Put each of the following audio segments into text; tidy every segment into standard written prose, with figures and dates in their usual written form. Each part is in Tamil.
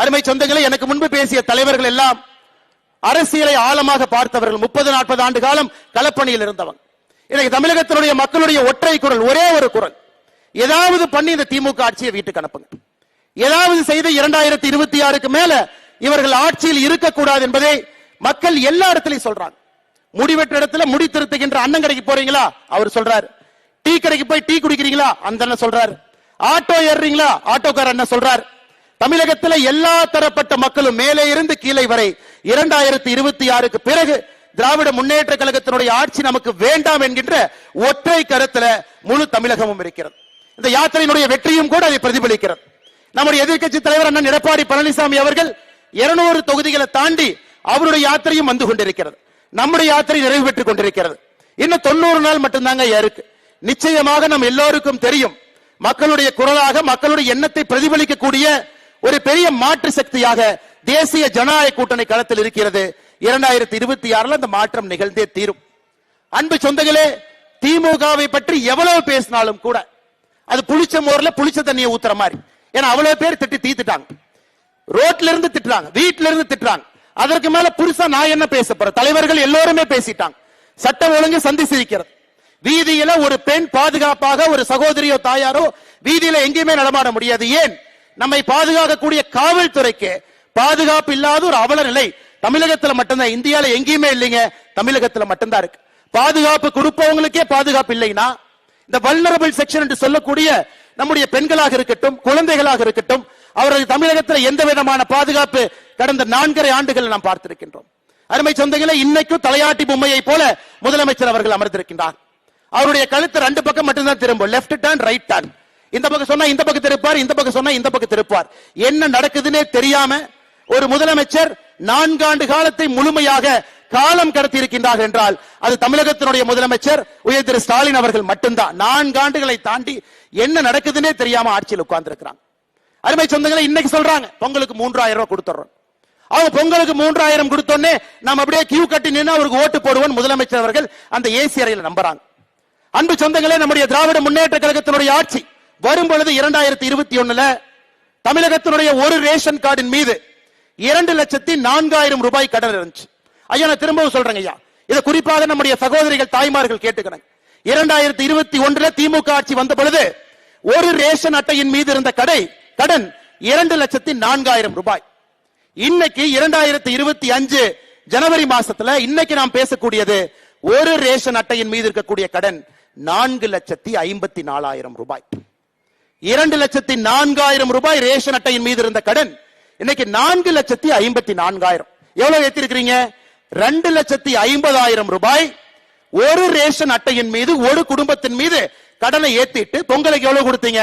அருமை சொந்தங்களே, எனக்கு முன்பு பேசிய தலைவர்கள் எல்லாம் அரசியலை ஆழமாக பார்த்தவர்கள். 30-40 ஆண்டு காலம் களப்பணியில் இருந்தவங்க. இன்னைக்கு தமிழகத்தினுடைய மக்களுடைய ஒற்றை குரல், ஒரே ஒரு குரல், ஏதாவது பண்ணி இந்த திமுக ஆட்சியை வீட்டுக்கு அனுப்புங்க, ஏதாவது செய்து 2026க்கு மேல இவர்கள் ஆட்சியில் இருக்கக்கூடாது என்பதை மக்கள் எல்லா இடத்திலையும் சொல்றாங்க. முடிவெற்ற இடத்துல முடி திருத்துகின்ற அண்ணன் கடைக்கு போறீங்களா, அவர் சொல்றாரு. டீ கடைக்கு போய் டீ குடிக்கிறீங்களா, அந்த அண்ணன் சொல்றாரு. ஆட்டோ ஏறுறீங்களா, ஆட்டோக்கார அண்ணன் சொல்றாரு. தமிழகத்தில் எல்லா தரப்பட்ட மக்களும் மேலே இருந்து கீழே வரை 2026க்கு பிறகு திராவிட முன்னேற்ற கழகத்தினுடைய ஆட்சி நமக்கு வேண்டாம் என்கின்ற ஒற்றை கருத்துல முழு தமிழகமும் இருக்கிறது. இந்த யாத்திரையினுடைய வெற்றியும் கூட அதை பிரதிபலிக்கிறது. நம்முடைய எதிர்க்கட்சி தலைவர் அண்ணன் எடப்பாடி பழனிசாமி அவர்கள் 200 தொகுதிகளை தாண்டி அவருடைய யாத்திரையும் வந்து கொண்டிருக்கிறது. நம்முடைய யாத்திரை நிறைவு பெற்றுக் கொண்டிருக்கிறது. இன்னும் 90 நாள் மட்டும்தாங்க இருக்கு. நிச்சயமாக நம்ம எல்லோருக்கும் தெரியும், மக்களுடைய குரலாக மக்களுடைய எண்ணத்தை பிரதிபலிக்கக்கூடிய ஒரு பெரிய மாற்று சக்தியாக தேசிய ஜனநாயக கூட்டணி களத்தில் இருக்கிறது. 2026 அந்த மாற்றம் நிகழ்ந்தே தீரும். அன்பு சொந்தங்களே, திமுகவை பற்றி எவ்வளவு பேசினாலும் கூட அது புளிச்ச மோர்ல புளிச்ச தண்ணியை ஊத்துற மாதிரி. ஏன்னா அவ்வளவு பேர் திட்டி தீத்துட்டாங்க. ரோட்ல இருந்து திட்டுறாங்க, வீட்டுல இருந்து திட்டுறாங்க. அதற்கு மேல புதுசா நான் என்ன பேச போறேன்? தலைவர்கள் எல்லோருமே பேசிட்டாங்க. சட்டம் ஒழுங்கு சந்தி சிரிக்கிறது. வீதியில ஒரு பெண் பாதுகாப்பாக, ஒரு சகோதரியோ தாயாரோ வீதியில எங்கேயுமே நடமாட முடியாது. ஏன்? நம்மை பாதுகாக்கக்கூடிய காவல்துறைக்கு பாதுகாப்பு இல்லாத ஒரு அவல நிலை தமிழகத்துல மட்டும்தான், இந்தியால எங்கேயுமே இல்லைங்க, தமிழகத்துல மட்டும்தான் இருக்கு. பாதுகாப்பு கொடுப்பவங்களுக்கே பாதுகாப்பு இல்லைன்னா, இந்த வல்னரபிள் செக்ஷன் என்று சொல்லக்கூடிய நம்முடைய பெண்களாக இருக்கட்டும், குழந்தைகளாக இருக்கட்டும், அவரது தமிழகத்தில் எந்த விதமான பாதுகாப்பு கடந்த 4.5 ஆண்டுகள் நாம் பார்த்திருக்கின்றோம். அருமை சொந்தங்களே, இன்னைக்கும் தலையாட்டி பொம்மையை போல முதலமைச்சர் அவர்கள் அமர்ந்திருக்கின்றார். அவருடைய கழுத்து 2 பக்கம் மட்டும்தான் திரும்பும், லெப்ட் டர்ன் ரைட் டர்ன். இந்த பக்கம் சொன்னா இந்த பக்கம் திருப்பார், இந்த பக்கம் சொன்னா இந்த பக்கம் திருப்பார். என்ன நடக்குதுன்னே தெரியாம ஒரு முதலமைச்சர் 4 ஆண்டு காலத்தை முழுமையாக காலம் கடத்தி இருக்கின்றார் என்றால் அது தமிழகத்தினுடைய முதலமைச்சர் உயர் திரு ஸ்டாலின் அவர்கள் மட்டும்தான். 4 ஆண்டுகளை தாண்டி என்ன நடக்குதுன்னே தெரியாம ஆட்சியில் உட்கார்ந்து இருக்கிறாங்க. அருமை சொந்தங்களை, இன்னைக்கு சொல்றாங்க பொங்கலுக்கு 3000 ரூபாய் கொடுத்துறோம். அவங்க பொங்கலுக்கு 3000 கொடுத்தோன்னே நாம் அப்படியே கியூ கட்டி நின்று அவருக்கு ஓட்டு போடுவோம் முதலமைச்சர் அவர்கள் அந்த ஏசி அறையில் நம்புறாங்க. அன்பு சொந்தங்களே, நம்முடைய திராவிட முன்னேற்ற கழகத்தினுடைய ஆட்சி வரும் பொழுது 2021 தமிழகத்தினுடைய ஒரு ரேஷன் கார்டின் மீது 2,04,000 ரூபாய் கடன் இருந்துச்சு. ஐயா, நான் திரும்பவும் சொல்றேங்க ஐயா, இதை குறிப்பாக நம்முடைய சகோதரிகள் தாய்மார்கள் கேட்டுக்கிறாங்க. 2021 திமுக ஆட்சி வந்த பொழுது ஒரு ரேஷன் அட்டையின் மீது இருந்த கடன் 2,04,000 ரூபாய். இன்னைக்கு 2025 ஜனவரி மாசத்துல இன்னைக்கு நாம் பேசக்கூடியது ஒரு ரேஷன் அட்டையின் மீது இருக்கக்கூடிய கடன் 4,54,000 ரூபாய். 2,04,000 ரூபாய் ரேஷன் அட்டையின் மீது இருந்த கடன் இன்னைக்கு 4,54,000. எவ்வளவு ஏத்திருக்கிறீங்க? 2,50,000 ரூபாய் ஒரு ரேஷன் அட்டையின் மீது ஒரு குடும்பத்தின் மீது கடனை ஏத்திட்டு பொங்கலுக்கு எவ்வளவு கொடுத்தீங்க?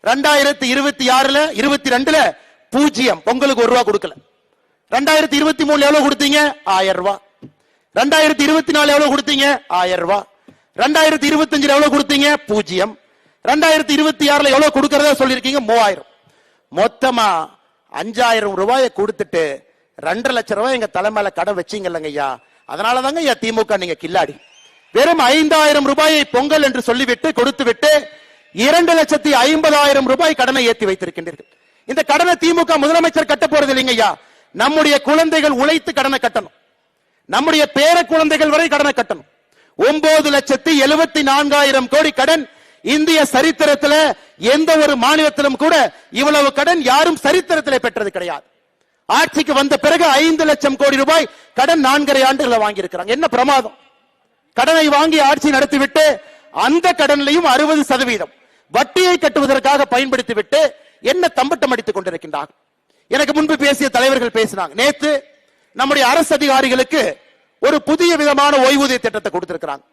2026 22 0 பொங்கலுக்கு 1 ரூபாய் கொடுக்கல. 2023 எவ்வளவு கொடுத்தீங்க? 1000 ரூபாய். 2024 எவ்வளவு கொடுத்தீங்க? 1000 ரூபாய். 2025 எவ்வளவு கொடுத்தீங்க? 0. 2026 எவ்வளவு கொடுக்கறதா சொல்லிருக்கீங்க? 3000. மொத்தமா 5000 ரூபாயை கொடுத்துட்டு 2 லட்சம் ரூபாய் எங்க தலைமையில கடன் வச்சீங்க இல்லங்க ஐயா. அதனாலதாங்க ஐயா திமுக நீங்க கில்லாடி. வெறும் 5000 ரூபாயை பொங்கல் என்று சொல்லிவிட்டு கொடுத்து விட்டு 2,50,000 ரூபாய் கடனை ஏற்றி வைத்திருக்கின்றீர்கள். இந்த கடனை திமுக முதலமைச்சர் கட்ட போறது இல்லைங்க ஐயா. நம்முடைய குழந்தைகள் உழைத்து கடனை கட்டணும். நம்முடைய பேர குழந்தைகள் வரை கடனை கட்டணும். 9,74,000 கோடி கடன். இந்திய சரித்திரத்தில் எந்த ஒரு மாநிலத்திலும் கூட இவ்வளவு கடன் யாரும் சரித்திரத்தில் பெற்றது கிடையாது. ஆட்சிக்கு வந்த பிறகு 5 லட்சம் கோடி ரூபாய் கடன் 4.5 ஆண்டுகளை வாங்கி இருக்கிறாங்க. என்ன பிரமாதம்! கடனை வாங்கி ஆட்சி நடத்திவிட்டு அந்த கடனிலையும் 60% வட்டியை கட்டுவதற்காக பயன்படுத்திவிட்டு என்ன தம்பட்டம் அடித்துக் கொண்டிருக்கின்றார். எனக்கு முன்பு பேசிய தலைவர்கள் பேசினாங்க. நேத்து நம்முடைய அரசு அதிகாரிகளுக்கு ஒரு புதிய விதமான ஓய்வூதிய திட்டத்தை கொடுத்திருக்கிறாங்க.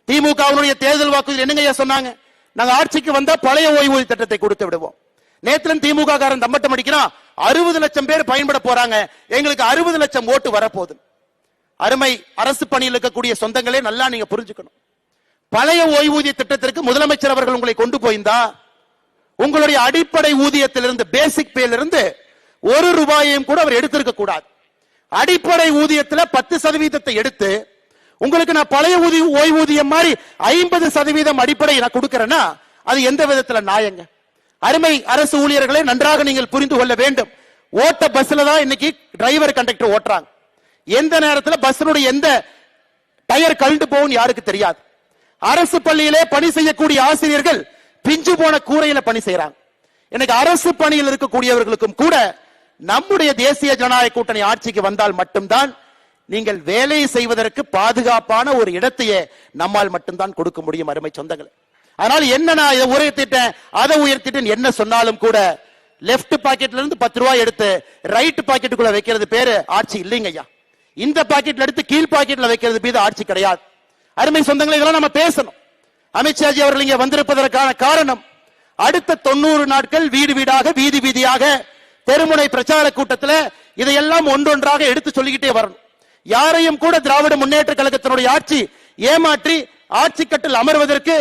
திமுகவினுடைய தேர்தல் வாக்குறுதி என்னங்க சொன்னாங்க? நாங்க ஆட்சிக்கு வந்தா பழைய ஓய்வூதிய திட்டத்தை கொடுத்து விடுவோம். நேத்துல திமுக காரன் தம்பட்டம் அடிக்கிறான். 60 லட்சம் பேர் பயன்பட போறாங்க, எங்களுக்கு 60 லட்சம் ஓட்டு வரப்போகுது. அருமை அரசு பணியில் இருக்கக்கூடிய சொந்தங்களே, நல்லா நீங்க புரிஞ்சுக்கணும். பழைய ஓய்வூதிய திட்டத்திற்கு முதலமைச்சர் அவர்கள் உங்களை கொண்டு போயிருந்தா உங்களுடைய அடிப்படை ஊதியத்திலிருந்து, பேசிக் பேல இருந்து 1 ரூபாயையும் கூட அவர் எடுத்திருக்க கூடாது. அடிப்படை ஊதியத்தில் 10% எடுத்து உங்களுக்கு நான் பழைய ஓய்வூதியம் மாதிரி 50% அடிப்படை நான் கொடுக்கிறேன்னா அது எந்த விதத்தில் நியாயங்க? அருமை அரசு ஊழியர்களை நன்றாக நீங்கள் புரிந்து கொள்ள வேண்டும். ஓட்ட பஸ்ல தான் இன்னைக்கு டிரைவர் கண்டக்டர் ஓட்டுறாங்க. எந்த நேரத்தில் பஸ்னுடைய எந்த டயர் கழண்டு போகும் யாருக்கு தெரியாது. அரசு பள்ளியிலே பணி செய்யக்கூடிய ஆசிரியர்கள் பிஞ்சு போன கூரையில பணி செய்யறாங்க. எனக்கு அரசு பணியில் இருக்கக்கூடியவர்களுக்கும் கூட நம்முடைய தேசிய ஜனநாயக கூட்டணி ஆட்சிக்கு வந்தால் மட்டும்தான் நீங்கள் வேலை செய்வதற்கு பாதுகாப்பான ஒரு இடத்தையே நம்மால் மட்டும்தான் கொடுக்க முடியும் அருமை சொந்தங்களே. அதனால என்ன நான் இதை உயர்த்திட்டேன் அதை உயர்த்திட்டேன் என்ன சொன்னாலும் கூட லெப்ட் பாக்கெட்ல இருந்து 10 ரூபாய் எடுத்து ரைட் பாக்கெட்டுக்குள்ள வைக்கிறது பேரு ஆட்சி இல்லைங்க ஐயா. இந்த பாக்கெட்ல எடுத்து கீழ் பாக்கெட்ல வைக்கிறது பேரு ஆட்சி கிடையாது. அருமை சொந்தங்களை இதெல்லாம் நம்ம பேசணும். அமித்ஷாஜி அவர்கள் இங்கே வந்திருப்பதற்கான காரணம் அடுத்த 90 நாட்கள் வீடு வீடாக வீதி வீதியாக தெருமுனை பிரச்சார கூட்டத்தில் இதையெல்லாம் ஒன்றொன்றாக எடுத்து சொல்லிக்கிட்டே வரணும். யாரையும் கூட திராவிட முன்னேற்ற கழகத்தினுடைய ஆட்சி ஏமாற்றி ஆட்சி கட்டில் அமர்வதற்கு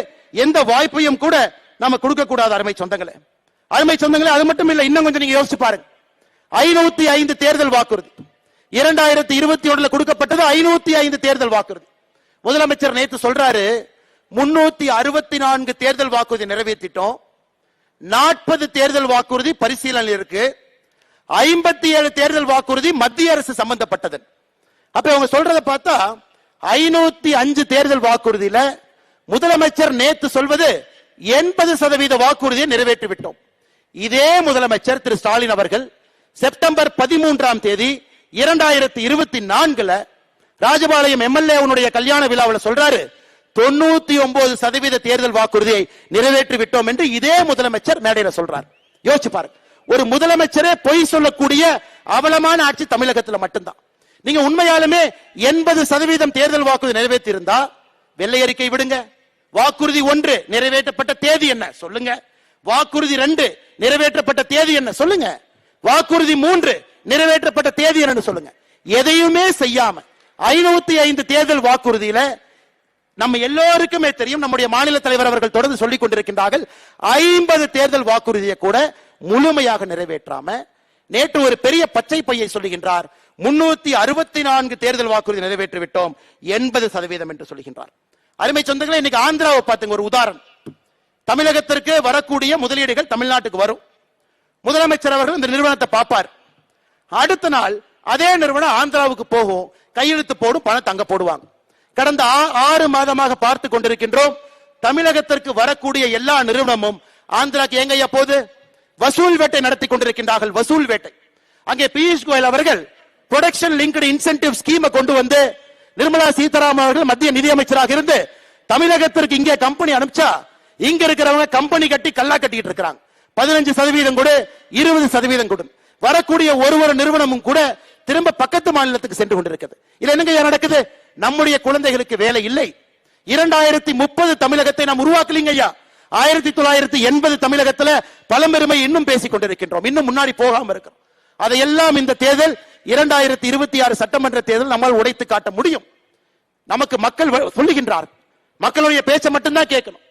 எந்த வாய்ப்பையும் கூட நாம கொடுக்க கூடாது அருமை சொந்தங்களே. அருமை சொந்தங்களே, அது மட்டும் இல்ல, இன்னும் கொஞ்சம் நீங்க யோசிச்சு பாருங்க. 505 தேர்தல் வாக்குறுதி 2021 கொடுக்கப்பட்டது. 505 தேர்தல் வாக்குறுதி. முதலமைச்சர் நேற்று சொல்றாரு 364 தேர்தல் வாக்குறுதி நிறைவேற்றிட்டோம், 40 தேர்தல் வாக்குறுதி பரிசீலனை இருக்கு, 57 தேர்தல் வாக்குறுதி மத்திய அரசு சம்பந்தப்பட்டது. அப்ப அவங்க சொல்றதை பார்த்தா 505 தேர்தல் வாக்குறுதியில முதலமைச்சர் நேற்று சொல்வது 80% வாக்குறுதியை நிறைவேற்றி விட்டோம். இதே முதலமைச்சர் திரு ஸ்டாலின் அவர்கள் செப்டம்பர் 13ஆம் தேதி 2024 ராஜபாளையம் எம்எல்ஏ கல்யாண விழாவில் சொல்றாரு 99% தேர்தல் வாக்குறுதியை நிறைவேற்றி விட்டோம் என்று இதே முதலமைச்சர் மேடையில் சொல்றார். யோசிச்சு பாருங்க, ஒரு முதலமைச்சரே பொய் சொல்லக்கூடிய அவலமான ஆட்சி தமிழகத்தில் மட்டும்தான். நீங்க உண்மையாலுமே 80% தேர்தல் வாக்குறுதி நிறைவேற்றி இருந்தா வெள்ளை அறிக்கை விடுங்க. வாக்குறுதி 1 நிறைவேற்றப்பட்ட தேதி என்ன சொல்லுங்க, வாக்குறுதி 2 நிறைவேற்றப்பட்ட தேதி என்ன சொல்லுங்க, வாக்குறுதி 3 நிறைவேற்றப்பட்ட தேதி என்னன்னு சொல்லுங்க. எதையுமே செய்யாம 505 தேர்தல் வாக்குறுதியில நம்ம எல்லோருக்குமே தெரியும், நம்முடைய மாநில தலைவர் அவர்கள் தொடர்ந்து சொல்லிக் கொண்டிருக்கின்றார்கள், 50 தேர்தல் வாக்குறுதியை கூட முழுமையாக நிறைவேற்றாம நேற்று ஒரு பெரிய பச்சை பையை சொல்லுகின்றார், 364 தேர்தல் வாக்குறுதி நிறைவேற்றி விட்டோம் 80% என்று சொல்லுகின்றார். அருமை சொந்தங்களே, இன்னைக்கு ஆந்திராவை பார்த்துங்க ஒரு உதாரணம். தமிழகத்திற்கு வரக்கூடிய முதலீடுகள் தமிழ்நாட்டுக்கு வரும். முதலமைச்சர் அவர்கள் இந்த நிறுவனத்தை பார்ப்பார். அடுத்த நாள் அதே நிறுவனம் ஆந்திராவுக்கு போகும், கையெழுத்து போடும், பணத்தை அங்க போடுவாங்க. கடந்த 6 மாதமாக பார்த்து கொண்டிருக்கின்றோம். தமிழகத்திற்கு வரக்கூடிய எல்லா நிறுவனமும் ஆந்திராக்கு எங்க போது வசூல் வேட்டை நடத்தி கொண்டிருக்கின்றார்கள். வசூல் வேட்டை. அங்கே பியூஷ் கோயல் அவர்கள் ப்ரொடக்ஷன் லிங்க்டு இன்சென்டிவ் ஸ்கீமை கொண்டு வந்து நிர்மலா சீதாராமன் அவர்கள் மத்திய நிதியமைச்சராக இருந்து தமிழகத்திற்கு இங்கே கம்பெனி அனுப்பிச்சா இங்க இருக்கிறவங்க கம்பெனி கட்டி கல்லா கட்டிட்டு இருக்காங்க. 15% கொடு, 20% கொடு. வரக்கூடிய ஒரு நிறுவனமும் கூட திரும்ப பக்கத்து மாநிலத்துக்கு சென்று கொண்டிருக்கிறது. இது என்னங்க நடக்குது? நம்முடைய குழந்தைகளுக்கு வேலை இல்லை. 2030 தமிழகத்தை நாம் உருவாக்கலீங்க ஐயா. 1980 தமிழகத்துல பழம்பெருமை இன்னும் பேசிக் கொண்டிருக்கின்றோம், இன்னும் முன்னாடி போகாம இருக்கிறோம். அதையெல்லாம் இந்த தேர்தல் 2026 சட்டமன்ற தேர்தல் நம்மால் உடைத்து காட்ட முடியும். நமக்கு மக்கள் சொல்லுகின்றார், மக்களுடைய பேச்சை மட்டும்தான் கேட்கணும்.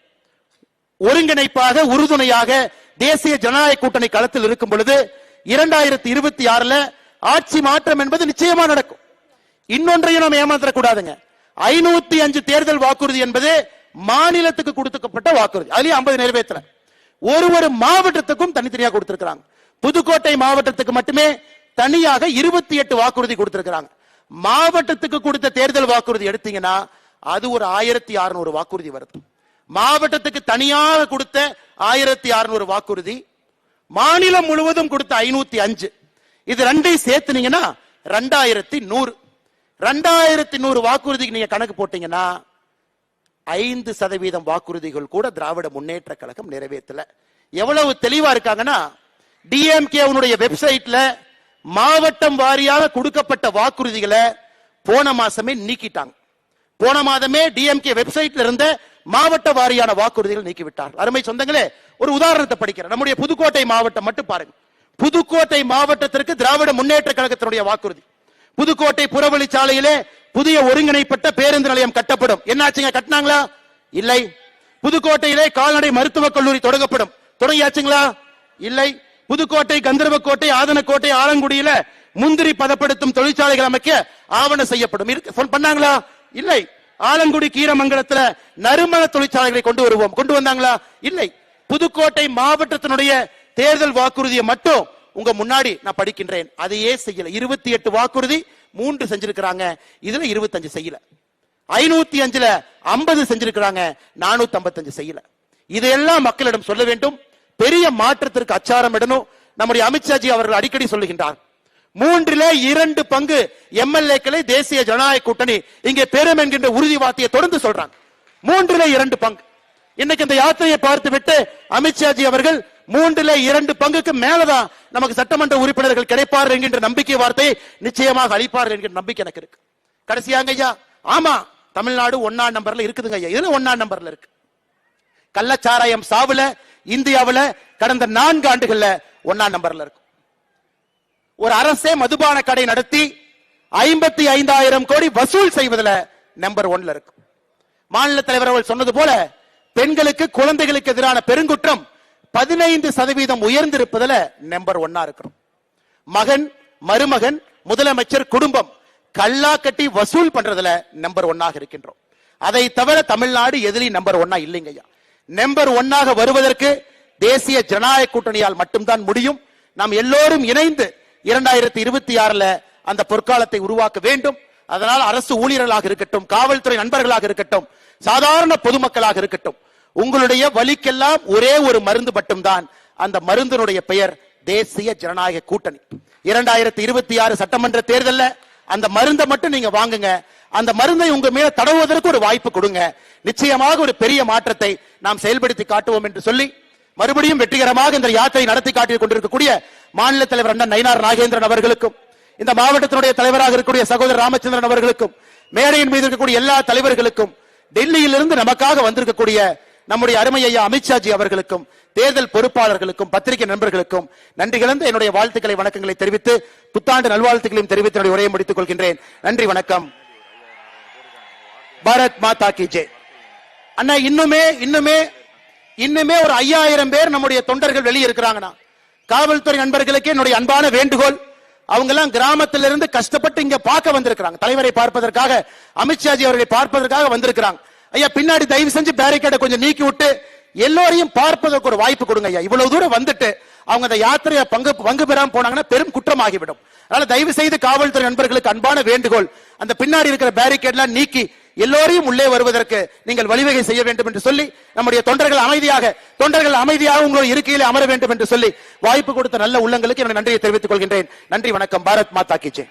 ஒருங்கிணைப்பாக உறுதுணையாக தேசிய ஜனநாயக கூட்டணி களத்தில் இருக்கும் பொழுது 2026 ஆட்சி மாற்றம் என்பது நிச்சயமா நடக்கும். இன்னொன்றையும் நாம் ஏமாற்றக்கூடாதுங்க. 505 தேர்தல் வாக்குறுதி என்பது மாநிலத்துக்கு கொடுக்கப்பட்ட வாக்குறுதி. அதுலயும் 50 நிறைவேற்றல. ஒரு மாவட்டத்துக்கும் தனித்தனியாக கொடுத்திருக்கிறாங்க. புதுக்கோட்டை மாவட்டத்துக்கு மட்டுமே தனியாக 28 வாக்குறுதி கொடுத்திருக்கிறாங்க. மாவட்டத்துக்கு கொடுத்த தேர்தல் வாக்குறுதி எடுத்தீங்கன்னா அது ஒரு 1600 வாக்குறுதி வருது. மாவட்டத்துக்கு தனியாக கொடுத்த 1600 வாக்குறுதி, மாநிலம் முழுவதும் கொடுத்த 505, இது ரெண்டையும் சேர்த்துனீங்கன்னா 2100. 2100 வாக்குறுதிக்கு நீங்க கணக்கு போட்டீங்கன்னா 5% வாக்குறுதிகள் கூட திராவிட முன்னேற்ற கழகம் நிறைவேற்றல. எவ்வளவு தெளிவா இருக்காங்கன்னா, டிஎம்கே வெப்சைட்ல மாவட்டம் வாரியாக கொடுக்கப்பட்ட வாக்குறுதிகளை போன மாசமே நீக்கிட்டாங்க. போன மாதமே டிஎம்கே வெப்சைட்ல இருந்த மாவட்ட வாரியான வாக்குறுதிகள் நீக்கிவிட்டார். அருமை சொந்தங்களே, ஒரு உதாரணத்தை படிக்கிறேன். நம்முடைய புதுக்கோட்டை மாவட்டம் மட்டும் பாருங்க. புதுக்கோட்டை மாவட்டத்திற்கு திராவிட முன்னேற்ற கழகத்தினுடைய வாக்குறுதி, புதுக்கோட்டை புறவழிச்சாலையிலே புதிய ஒருங்கிணைப்பட்ட பேருந்து நிலையம் கட்டப்படும். என்னாச்சுங்க, கட்டினாங்களா? இல்லை. புதுக்கோட்டையிலே கால்நடை மருத்துவக் கல்லூரி தொடங்கப்படும். தொடங்கியாச்சுங்களா? இல்லை. புதுக்கோட்டை, கந்தர்வக்கோட்டை, ஆதனக்கோட்டை, ஆலங்குடியில முந்திரி பதப்படுத்தும் தொழிற்சாலைகள் அமைக்க ஆவணம் செய்யப்படும். பண்ணாங்களா? இல்லை. ஆலங்குடி, கீரமங்கலத்துல நறுமண தொழிற்சாலைகளை கொண்டு வருவோம். கொண்டு வந்தாங்களா? இல்லை. புதுக்கோட்டை மாவட்டத்தினுடைய தேர்தல் வாக்குறுதியை மட்டும் உங்க முன்னாடி நான் படிக்கின்றேன். அதையே செய்யல. 28 வாக்குறுதி 3 செஞ்சிருக்கிறாங்க, இதுல 25 செய்யல. 505ல 50 செஞ்சிருக்கிறாங்க, 455 செய்யல. இதையெல்லாம் மக்களிடம் சொல்ல வேண்டும். பெரிய மாற்றத்திற்கு அச்சாரம் இடணும். நம்முடைய அமித்ஷாஜி அவர்கள் அடிக்கடி சொல்லுகின்றார், 2 பங்கு எம்எல்ஏக்களை தேசிய ஜனநாயக கூட்டணி இங்கே பெறும் என்கின்ற உறுதி வார்த்தையை தொடர்ந்து சொல்றாங்க. 2 பங்கு. இன்னைக்கு இந்த யாத்திரையை பார்த்து விட்டு அமித்ஷாஜி அவர்கள் 2 பங்குக்கு மேலதான் நமக்கு சட்டமன்ற உறுப்பினர்கள் கிடைப்பார்கள் என்கின்ற நம்பிக்கை வார்த்தையை நிச்சயமாக அளிப்பார்கள் என்கிற நம்பிக்கை எனக்கு இருக்கு. கடைசியாங்க ஐயா, ஆமா தமிழ்நாடு 1ஆம் நம்பர்ல இருக்குதுங்க ஐயா. இதுல 1ஆம் நம்பர்ல இருக்கு. கள்ளச்சாராயம் சாவுல இந்தியாவுல கடந்த 4 ஆண்டுகள்ல 1ஆம் நம்பர்ல இருக்கு. ஒரு அரசே மதுபான கடை நடத்தி 55,000 கோடி வசூல் செய்வதில் நம்பர் 1ல இருக்கு. மாநில தலைவர் அவர்கள் சொன்னது போல பெண்களுக்கு குழந்தைகளுக்கு எதிரான பெருங்குற்றம் 15% உயர்ந்திருப்பதில் நம்பர் 1ஆ இருக்கிறோம். மகன் மருமகன் முதலமைச்சர் குடும்பம் கல்லா கட்டி வசூல் பண்றதுல நம்பர் 1ஆக இருக்கின்றோம். அதை தவிர தமிழ்நாடு எதிலையும் நம்பர் 1ஆ இல்லைங்க ஐயா. நம்பர் 1ஆக வருவதற்கு தேசிய ஜனநாயக கூட்டணியால் மட்டும்தான் முடியும். நாம் எல்லோரும் இணைந்து 2026ல அந்த பொற்காலத்தை உருவாக்க வேண்டும். அதனால் அரசு ஊழியர்களாக இருக்கட்டும், காவல்துறை நண்பர்களாக இருக்கட்டும், சாதாரண பொதுமக்களாக இருக்கட்டும், உங்களுடைய வலிக்கெல்லாம் ஒரே ஒரு மருந்து மட்டும்தான். அந்த மருந்தினுடைய பெயர் தேசிய ஜனநாயக கூட்டணி. 2026 சட்டமன்ற தேர்தல்ல அந்த மருந்தை மட்டும் நீங்க வாங்குங்க. அந்த மருந்தை உங்க மேல தடவுவதற்கு ஒரு வாய்ப்பு கொடுங்க. நிச்சயமாக ஒரு பெரிய மாற்றத்தை நாம் செயல்படுத்தி காட்டுவோம் என்று சொல்லி மறுபடியும் வெற்றிகரமாக இந்த யாத்திரை நடத்தி காட்டிக் கொண்டிருக்கக்கூடிய மாநில தலைவர் அண்ணன் நயினார் நாகேந்திரன் அவர்களுக்கும், இந்த மாவட்டத்தினுடைய தலைவராக இருக்கக்கூடிய சகோதரர் ராமச்சந்திரன் அவர்களுக்கும், மேடையின் மீது இருக்கக்கூடிய எல்லா தலைவர்களுக்கும், டெல்லியிலிருந்து நமக்காக வந்திருக்கக்கூடிய நம்முடைய அருமை ஐயா அமித்ஷாஜி அவர்களுக்கும், தேர்தல் பொறுப்பாளர்களுக்கும், பத்திரிகை நண்பர்களுக்கும் நன்றி கலந்த என்னுடைய வாழ்த்துக்களை வணக்கங்களை தெரிவித்து புத்தாண்டு நல்வாழ்த்துக்களையும் தெரிவித்து என்னுடைய உரையை முடித்துக் கொள்கின்றேன். நன்றி, வணக்கம். பாரத் மாதா கி ஜெய். அண்ணா, இன்னுமே ஒரு 5000 பேர் நம்முடைய தொண்டர்கள் வெளியே இருக்கிறாங்கன்னா, காவல்துறை நண்பர்களுக்கு என்னுடைய அன்பான வேண்டுகோள், அவங்க எல்லாம் கிராமத்திலிருந்து கஷ்டப்பட்டு இங்க பார்க்க வந்திருக்கிறாங்க. தலைவரை பார்ப்பதற்காக, அமித்ஷாஜி அவர்களை பார்ப்பதற்காக வந்திருக்கிறாங்க. ஐயா, பின்னாடி தயவு செஞ்சு பேரிகேடை கொஞ்சம் நீக்கி விட்டு எல்லோரையும் பார்ப்பதற்கு ஒரு வாய்ப்பு கொடுங்க ஐயா. இவ்வளவு தூரம் வந்துட்டு அவங்க அந்த யாத்திரையை பங்கு பெறாம போனாங்கன்னா பெரும் குற்றமாகிவிடும். அதனால தயவு செய்து காவல்துறை நண்பர்களுக்கு அன்பான வேண்டுகோள், அந்த பின்னாடி இருக்கிற பேரிகேட்லாம் நீக்கி எல்லோரையும் உள்ளே வருவதற்கு நீங்கள் வழிவகை செய்ய வேண்டும் என்று சொல்லி, நம்முடைய தொண்டர்கள் அமைதியாக உங்களுடைய இருக்கையில் அமர வேண்டும் என்று சொல்லி வாய்ப்பு கொடுத்த நல்ல உள்ளங்களுக்கு என்னுடைய நன்றியை தெரிவித்துக் கொள்கின்றேன். நன்றி, வணக்கம். பாரத் மாதா கி ஜெய்.